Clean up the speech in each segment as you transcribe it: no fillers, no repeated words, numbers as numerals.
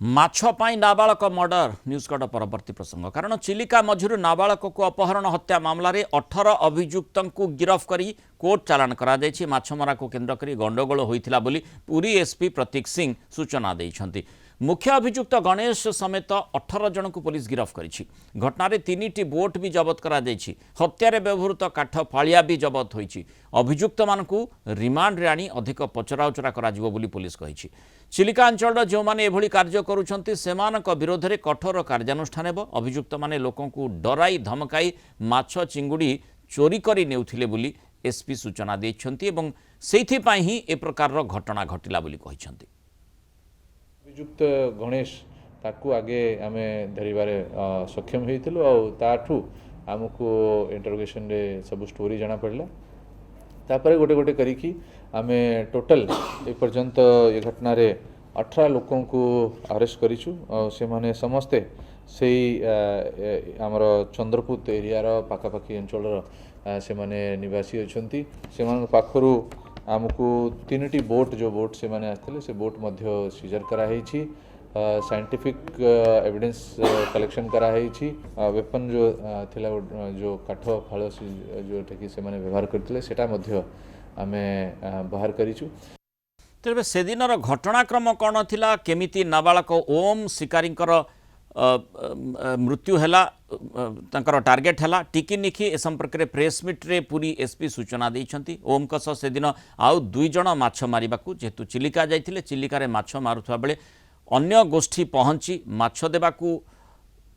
माछ पाई नाबालक murder news cut परवर्ती प्रसंग कारण चिलिका मझिरु नाबालक को अपहरण हत्या मामला रे 18 अभियुक्त को गिरफ्त करी कोर्ट चालान करा जायछि। माछमरा को केन्द्र करी गंडगोल होइथिला बोली पुरी एसपी प्रतीक सिंह सूचना दैछन्ति। मुख्य अभियुक्त गणेश समेत 18 जन को पुलिस गिरफ्त करिछि। घटना 3टी बोट भी जबत करा जायछि। हत्यारे व्यवहृत काठ फालिया भी जबत होइछि। अभियुक्त मानकु रिमांड रे आनी अधिक पचराउचरा करा जिवो बोली पुलिस कहिछि। चिलिका अंचल जो माने एभली कार्य करुछन्ति सेमानक विरोध में कठोर कार्यानुष्ठान हेबो। अभियुक्त माने लोकंकु डराई धमकाई माछ चिंगुड़ी चोरी करी नेउथिले बोली एसपी सूचना दैछन्ति एवं सेथि पाई ही ए प्रकार घटना घटिला बोली कहिछन्ति। अभियुक्त गणेश ताकू आगे आमे धरिबारे सक्षम हेइथिलु आ ताठू आमको इंटरोगेशन रे सब स्टोरी जाना पड़ला। तापर गोटे गोटे करिकी आमे टोटल ए पर्यंत ये घटना रे 18 लोकों को अरेस्ट करिछु। से माने समस्ते से आमर चंद्रपुत एरिया रो पाखापाखी अंचल से माने निवासी अछंती। से मान पाखरु आमको 3टी बोट जो बोट से माने आस्थिले से बोट मध्य सीजर करा हेछि। साइंटिफिक एविडेंस कलेक्शन करा हेछि। वेपन जो थिला जो काठ फाळ जो ठेकी से माने व्यवहार करथिले सेटा मध्य आमे बाहर करिछु। तेबे से दिनर घटनाक्रम कौन थिला केमिति नाबालक ओम शिकारींकर मृत्यु हैला तंकर टार्गेट हैला टिकी निखी ए संपर्क रे प्रेस मीट रे पूरी एसपी सूचना दैछन्ति। ओम कस से दिन आउ 2 जण माछ मारिबाकू जेतु चिलिका जाइथिले चिलिका रे माछ मारुथवा बेले अन्य गोष्ठी पहुंची माछ देबाकू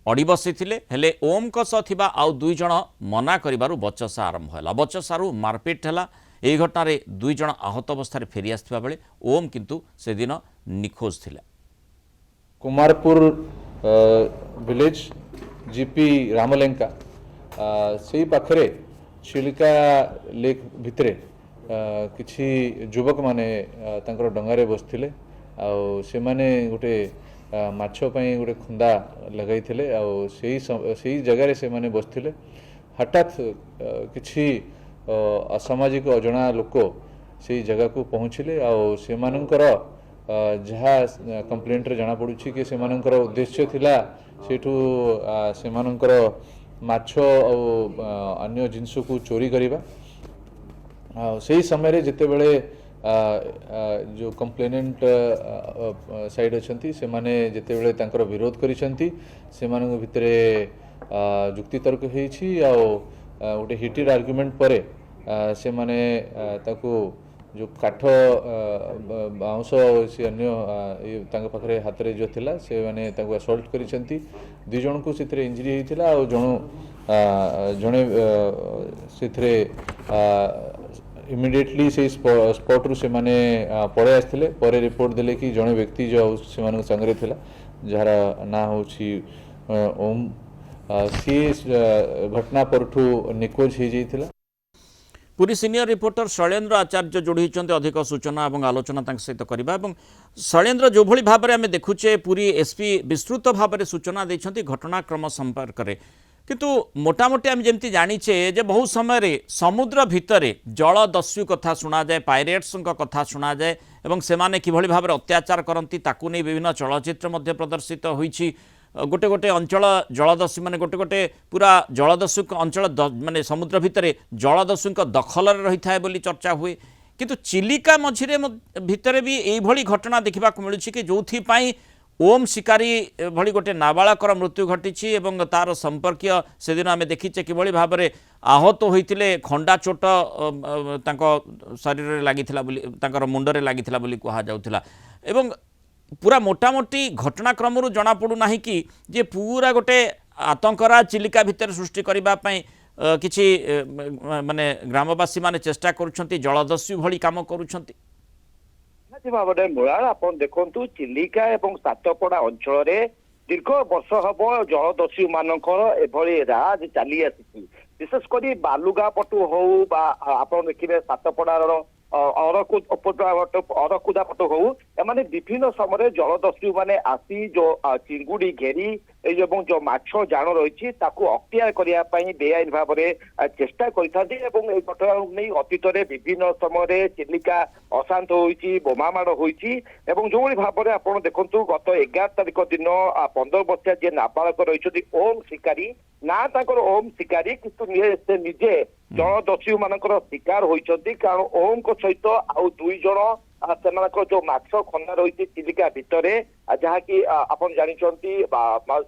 अड़ी बसिथिले हेले ओम कस थिबा आउ 2 जण मना करिबारु बचसा आरंभ हैला। बचसारु मारपीट हैला। यह घटना 2 जण आहत अवस्था फेरी आसथिबा बेले ओम किंतु से दिन निखोज थिला। कुमारपुर विलेज जीपी रामलेंका से पाखरे चिलिका लेक भितरे किछि युवक माने तांकर डंगारे बसथिले आ से माने गोटे माछ पई गोटे खुंदा लगाइथिले आ सेही जगह रे से माने बसथिले। हठात किछि असामाजिक अजଣା लोक से जगह को पहुँचले से जहाँ कंप्लेंट रे जाना पड़ुछि कि से उद्देश्य थिला सेठू से माछ अन्य जिनस को चोरी करिबा। से समय रे जेते बेले जो कंप्लेनेंट साइड अछंती से माने जेते बेले तांकर विरोध करिसंती से मानक भितरे जुक्ति तर्क हेछि आ गोटे हिटेड आर्गुमेंट पर से माने ताको जो काठ बाउंस से अन्य तांग पाखरे हाथ रे जो थिला से माने ताको असल्ट करिसंती। 2 जण को सिथरे इंजरी हेतिला आ जणे सिथरे इमिडिएटली से स्पॉट रु से माने पळे आस्थिले। परे रिपोर्ट देले कि जणे व्यक्ति जो से माने संगरे थिला जहार ना होछि ओम सी घटना परठू निखोज हो जाइथिला। पूरी सीनियर रिपोर्टर शैलेन्द्र आचार्य जोड़ी अधिक सूचना और आलोचना सहित करवा। शैलेन्द्र जो भली भाव में आम देखुचे पूरी एसपी विस्तृत भाव में सूचना देते घटनाक्रम संपर्क में किंतु मोटामोटी आम जमी जानीचे जे बहुत समय समुद्र भितर जलदस्यु कथा शुणा जाए पायरेट्स कथा शुणा जाए और से किभली भाव में अत्याचार करती ताकू नहीं विभिन्न चलचित्र प्रदर्शित होइछि। गोटे गोटे अंचल जलदस्यु माने गोटे गोटे पूरा जलदस्यु अंचल माने समुद्र भितर जलदस्यु दखल रही था बोली चर्चा हुए किंतु चिलिका मझिरे भितर भी यही घटना देखा मिलूँ कि जो ओम शिकारी भली गोटे नाबालकर मृत्यु घटी और तार संपर्कीय से दिन आम देखीचे कि भाव में आहत होते खंडा चोट शरीर में लगी मुंडरे लगी कहला एवं पूरा मोटामोटी घटनाक्रम जना पड़ूना कि जे पूरा गोटे आतंकरा चिलिका भितर सृष्टि करने किसी माने ग्रामवासी माने चेष्टा करुछंती जलदस्यु भली काम करुछंती। भाव मुरार आप देखु चिलिका और सातपड़ा अंचल दीर्घ वर्ष हम जलदस्यु मानकर एभली राज चली आसी विशेषकर बालुगा पटु हो आप देखिए सातपड़ार ଅରକୁଦା ପଟ ହଉ ଏମାନେ ବିଭିନ୍ନ ସମୟରେ ଜଳଦସ୍ୟୁ ମାନେ ଆସି ଯୋଉ ଚିଙ୍ଗୁଡି ଘେରି ଏବଂ ଯୋଉ ମାଛ ଜାଣ ରହିଛି ତାକୁ ଅକ୍ତିଆର କରିବା ପାଇଁ ବେଆଇନ ଭାବରେ ଚେଷ୍ଟା କରିଥାନ୍ତି ଏବଂ ଏହି ଘଟଣାକୁ ନେଇ ଅତୀତରେ ବିଭିନ୍ନ ସମୟରେ ଚିଲିକା ଅଶାନ୍ତ ହୋଇଛି, ବୋମାମାଡ ହୋଇଛି ଏବଂ ଯୋଉଭଳି ଭାବରେ ଆପଣ ଦେଖନ୍ତୁ ଗତ 11 ତାରିଖ ଦିନ 15 ବର୍ଷିଆ ଯିଏ ନାବାଳକ ରହିଛନ୍ତି ଓମ୍ ଶିକାରୀ ନା ତାଙ୍କର ଓମ୍ ଶିକାରୀ କିନ୍ତୁ ସେ ନିଜେ ଜଳଦସ୍ୟୁ ମାନଙ୍କର ଶିକାର ହୋଇଛନ୍ତି କାରଣ ଓମଙ୍କ ସହିତ ଆଉ 2 ଜଣ ସେମାନଙ୍କର ଯୋଉ ମାଛ ଖନ୍ଦା ରହିଛି ଚିଲିକା ଭିତରେ ଯାହାକି ଆପଣ ଜାଣିଛନ୍ତି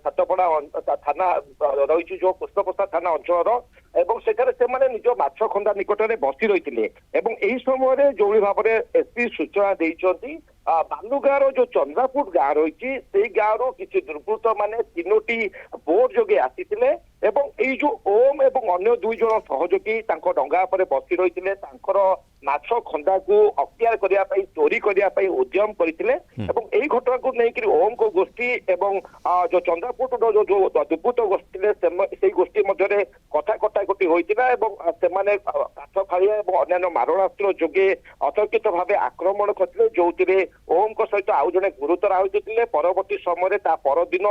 ସାତପଡା ଥାନା ରହିଛି ଯୋଉ କୃଷ୍ଣପ୍ରସାଦ ଥାନା ଅଞ୍ଚଳର ଏବଂ ସେଠାରେ ସେମାନେ ନିଜ ମାଛ ଖନ୍ଦା ନିକଟରେ ବସି ରହିଥିଲେ ଏବଂ ଏହି ସମୟରେ ଯୋଉଭଳି ଭାବରେ ଏସପି ସୂଚନା ଦେଇଛନ୍ତି ବାଲୁଗାଁର ଯୋଉ ଚନ୍ଦ୍ରାପୁଟ ଗାଁ ରହିଛି ସେଇ ଗାଁରୁ କିଛି ଦୁର୍ବୃତ୍ତ ମାନେ 3ଟି ବୋଟ ଯୋଗେ ଆସିଥିଲେ ଏବଂ ଏଇ ଯୋଉ ଓମ୍ ଏବଂ ଅନ୍ୟ 2 ଜଣ ସହଯୋଗୀ ତାଙ୍କ ଡଙ୍ଗା ଉପରେ ବସି ରହିଥିଲେ ତାଙ୍କର ମାଛ ଖନ୍ଦାକୁ ଅକ୍ତିଆର କରିବା ପାଇଁ ଚୋରି କରିବା ପାଇଁ ଉଦ୍ୟମ କରିଥିଲେ ଏବଂ ଏଇ ଘଟଣାକୁ ନେଇକରି ଓମଙ୍କ ଗୋଷ୍ଠୀ ଏବଂ ଯୋଉ ଚନ୍ଦ୍ରାପୁଟର ଯୋଉ ଦୁର୍ବୃତ୍ତ ଗୋଷ୍ଠୀ ଥିଲେ ସେଇ ଗୋଷ୍ଠୀ ମଧ୍ୟରେ କଥା କଟାକଟି ହୋଇଥିଲା ଏବଂ ସେମାନେ କାଠ ଫାଳିଆ ଏବଂ ଅନ୍ୟାନ୍ୟ ମାରଣାସ୍ତ୍ର ଯୋଗେ ଅତର୍କିତ ଭାବେ ଆକ୍ରମଣ କରିଥିଲେ ଯୋଉଥିରେ ଓମଙ୍କ ସହିତ ଆଉ ଜଣେ ଗୁରୁତର ଆହତ ଥିଲେ ପରବର୍ତ୍ତୀ ସମୟରେ ତା ପରଦିନ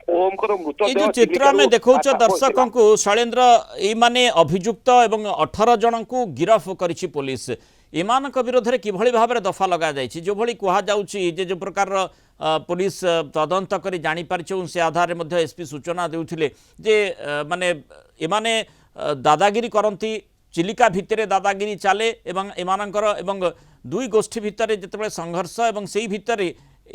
ଓମଙ୍କର ମୃତଦେହ ଚିତ୍ର ଆମେ ଦେଖାଉଛ ଦର୍ଶକଙ୍କୁ ଶୈଳେନ୍ଦ୍ର ଏଇ ମାନେ ଅଭିଯୁକ୍ତ ଏବଂ 18 ଜଣଙ୍କୁ ଗିରଫ କରିଛି पुलिस ଏମାନଙ୍କ ବିରୋଧରେ କିଭଳି ଭାବରେ ଦଫା ଲଗାଯାଇଛି ଯେଉଁଭଳି କୁହାଯାଉଛି ଯେ ଯେଉଁ ପ୍ରକାରର पुलिस ତଦନ୍ତ କରି ଜାଣିପାରିଛୁ ସେ ଆଧାରରେ ମଧ୍ୟ ଏସପି ସୂଚନା ଦେଉଥିଲେ ଯେ ମାନେ ଏମାନେ ଦାଦାଗିରି କରନ୍ତି ଚିଲିକା ଭିତରେ ଦାଦାଗିରି ଚାଲେ ଏବଂ ଏମାନଙ୍କର ଏବଂ 2 ଗୋଷ୍ଠୀ ଭିତରେ ଯେତେବେଳେ ସଂଘର୍ଷ ଏବଂ ସେହି ଭିତରେ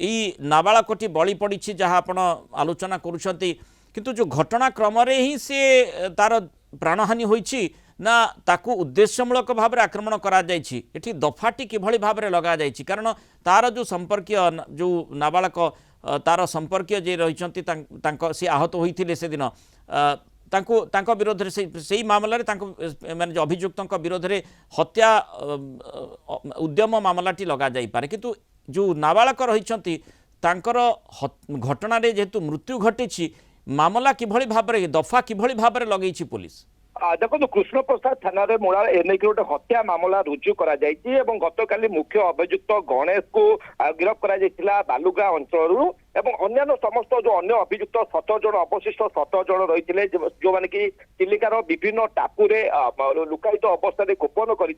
এই নাবাଳকটি বলি পড়িছি যাহা আপন আলোচনা করুছন্তি কিন্তু যে ঘটনাক্রমে হি সে তার প্রাণহানি হয়েছি না তাকে উদ্দেশ্যমূলক ভাবে আক্রমণ করা যাইছি এটি দফাটি কিভাবে ভাবে লগা যাইছি কারণ তার যে সম্পর্কীয় যে নাবাଳକ তার সম্পর্কীয় যে রয়েছেন সে আহত হয়েছিল সেদিন তাঙ্ক বিরোধে সেই মামলার মানে অভিযুক্ত বিরোধে হত্যা উদ্যম মামলাটি লগা যাইপারে কিন্তু जो नाबालक रही घटना जेहेतु मृत्यु घटी मामला किभली भाव दफा किभली भाव लगे पुलिस देखो कृष्णप्रसाद थाना मूला एने गोटे हत्या मामला रुजु करा गतकाली मुख्य अभियुक्त गणेश को गिरफ्त करा बालुगां अंचल এবং অন্যান্য সমস্ত যে অন্য অভিযুক্ত 17 জন অবশিষ্ট 17 জন রয়েছে যে মানে কি চিলিকার বিভিন্ন টাপুরে লুকায়িত অবস্থায় গোপন করে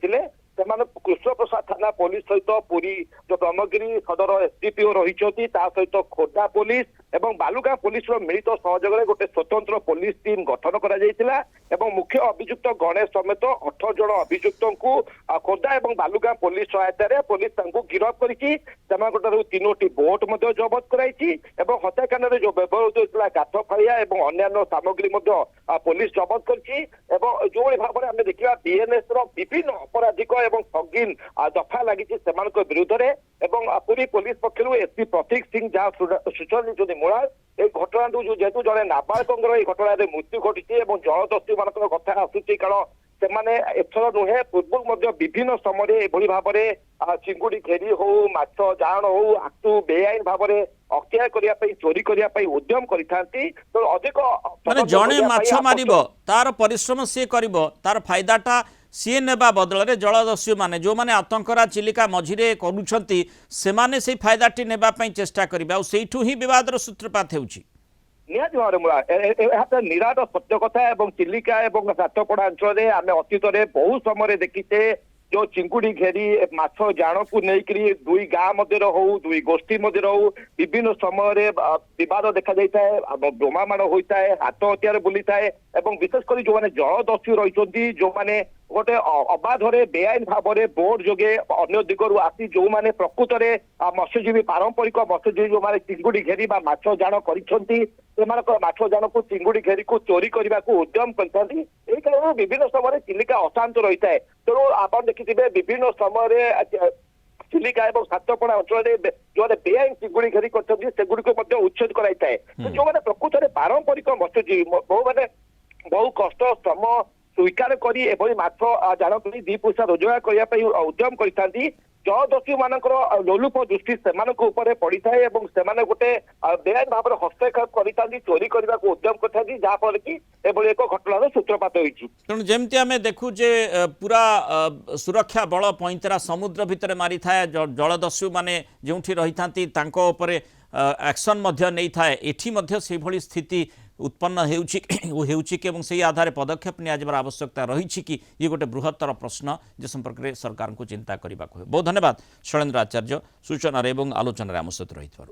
কৃষ্ণপ্রসাদ থানা পুলিশ সহিত পুরী যে ব্রহ্মগিরি সদর এসডিপিও রয়েছে তা সহিত খোর্ধা পুলিশ এবং বালুগাঁ পুলিশর মিলিত সহযোগে গোটে স্বতন্ত্র পুলিশ টিম গঠন করা এবং মুখ্য অভিযুক্ত গণেশ সমেত 18 জন অভিযুক্ত খোর্ধা এবং বালুগাঁ পুলিশ সহায়তায় পুলিশ তাঁকু গিরফ করেছি সেমানଙ୍କଠାରୁ 3ଟି ବୋଟ ମଧ୍ୟ ଜବତ କରାଯାଇଛି এবং হত্যাকাণ্ডে যে ব্যবহৃত হয়েছিল কাঠ ফাড়িয়া এবং অন্যান্য সামগ্রী মধ্যে পুলিশ জবত করছি এবং যেভাবে ভাবে আমি দেখা বিএনএস র বিভিন্ন অপরাধিক এবং সঙ্গীন দফা লাগিছে সেମାନଙ୍କ বিরুদ্ধে এবং পুরী পুলিশ পক্ষর এসপি প্রতীক সিং যা সূচনা ଦେଇଛନ୍ତି মূলা এই ঘটনাটু যেহেতু জনে নাবাଳକଙ୍କର এই ঘটনার মৃত্যু ঘটিছে এবং জলদস্যু ମାନଙ୍କର কথা আসুଛି কারণ ସେମାନେ ଏଥର ନୁହେଁ ପୂର୍ବରୁ ମଧ୍ୟ ବିଭିନ୍ନ ସମୟରେ ଏଭଳି ଭାବରେ ଚିଙ୍ଗୁଡି ଘେରି ହଉ ମାଛ ଜାଆଁଳ ହଉ ଆକୁ ବେଆଇନ ଭାବରେ ଅକ୍ତିଆର କରିବା ପାଇଁ ଚୋରି କରିବା ପାଇଁ ଉଦ୍ୟମ କରିଥାନ୍ତି ତ ଅଧିକ ମାନେ ଜଣେ ମାଛ ମାରିବ ତାର ପରିଶ୍ରମ ସିଏ କରିବ ତାର ଫାଇଦାଟା ସିଏ ନେବା ବଦଳରେ ଜଳଦସ୍ୟୁ ମାନେ ଯେଉଁମାନେ ଆତଙ୍କରା ଚିଲିକା ମଝିରେ କରୁଛନ୍ତି ସେମାନେ ସେଇ ଫାଇଦାଟି ନେବା ପାଇଁ ଚେଷ୍ଟା କରିବେ ଆଉ ସେଇଠୁ ହିଁ ବିବାଦର ସୂତ୍ରପାତ ହେଉଛି ନିହାତି ଭାବରେ ନିରାଟ ସତ୍ୟ କଥା ଏବଂ ଚିଲିକା ଏବଂ ସାତପଡା ଅଞ୍ଚଳରେ ଆମେ ଅତୀତରେ ବହୁ ସମୟରେ ଦେଖିଛେ जो चिंगुड़ी घेरी माछ जाणकू नहीं 2 गाँ मध्य हो 2 गोष्ठी मध्य हो विभिन्न समय विवाद देखा जाता है बोमामाड़ होता है हाथ हथियार बुली थाए विशेषकर जो मैंने जलदस्यु रही जो मैंने गोटे अबाधरे बेआईन भाव में बोट जोगे अन्य दिगरू आसी जो मैंने प्रकृत में मत्स्यजीवी पारंपरिक मत्स्यजीवी जो मैंने चिंगुड़ी घेरी माछ जाण कर जान को चिंगुड़ी घेरी को चोरी करने को उद्यम करते कारण विभिन्न समय चिलिका अशांत रही है तेणु आप देखिए विभिन्न समय चिलिका और सातपड़ा अंचल जो बेआईन चिंगुड़ी घेरी कर उच्छेद कराई थाए जो मैंने प्रकृत में पारंपरिक मत्स्यजीवी बहु कष्ट श्रम स्वीकार करी माछ जान कर 2 पैसा रोजगार करने उद्यम करते ଜଳଦସ୍ୟୁ ମାନଙ୍କର ଲୋଲୁପ ଦୃଷ୍ଟି ସେମାନଙ୍କ ଉପରେ ପଡିଥାଏ ଏବଂ ସେମାନେ ଗୋଟେ ବେଆଇନ ଭାବରେ ହସ୍ତକ୍ଷେପ କରିଥାନ୍ତି, ଚୋରି କରିବାକୁ ଉଦ୍ୟମ କରିଥାନ୍ତି, ଯାହାଫଳରେ କି ଏଭଳି ଏକ ଘଟଣାର ସୂତ୍ରପାତ ହୋଇଛି। ତେଣୁ ଯେମିତି ଆମେ ଦେଖୁ ଯେ ପୁରା ସୁରକ୍ଷା ବଳ ପଇଁତରା ସମୁଦ୍ର ଭିତରେ ମାରିଥାଏ, ଜଳଦସ୍ୟୁ ମାନେ ଯେଉଁଠି ରହିଥାନ୍ତି ତାଙ୍କ ଉପରେ ଆକ୍ସନ୍ ମଧ୍ୟ ନେଇଥାଏ। ଏଠି ମଧ୍ୟ ସେଭଳି ସ୍ଥିତି उत्पन्न ହେଉଛି कि ଏବଂ ସେହି ଆଧାରରେ ପଦକ୍ଷେପ ନିଆଯିବାର ଆବଶ୍ୟକତା ରହିଛି କି ଇଏ ଗୋଟେ ବୃହତ୍ତର ପ୍ରଶ୍ନ ଯେ ସମ୍ପର୍କରେ ସରକାରଙ୍କୁ ଚିନ୍ତା କରିବାକୁ ହୁଏ। ବହୁତ ଧନ୍ୟବାଦ ଶୈଳେନ୍ଦ୍ର ଆଚାର୍ଯ୍ୟ ସୂଚନାରେ ଏବଂ ଆଲୋଚନାରେ ଆମ ସହିତ ରହିଥିବାରୁ।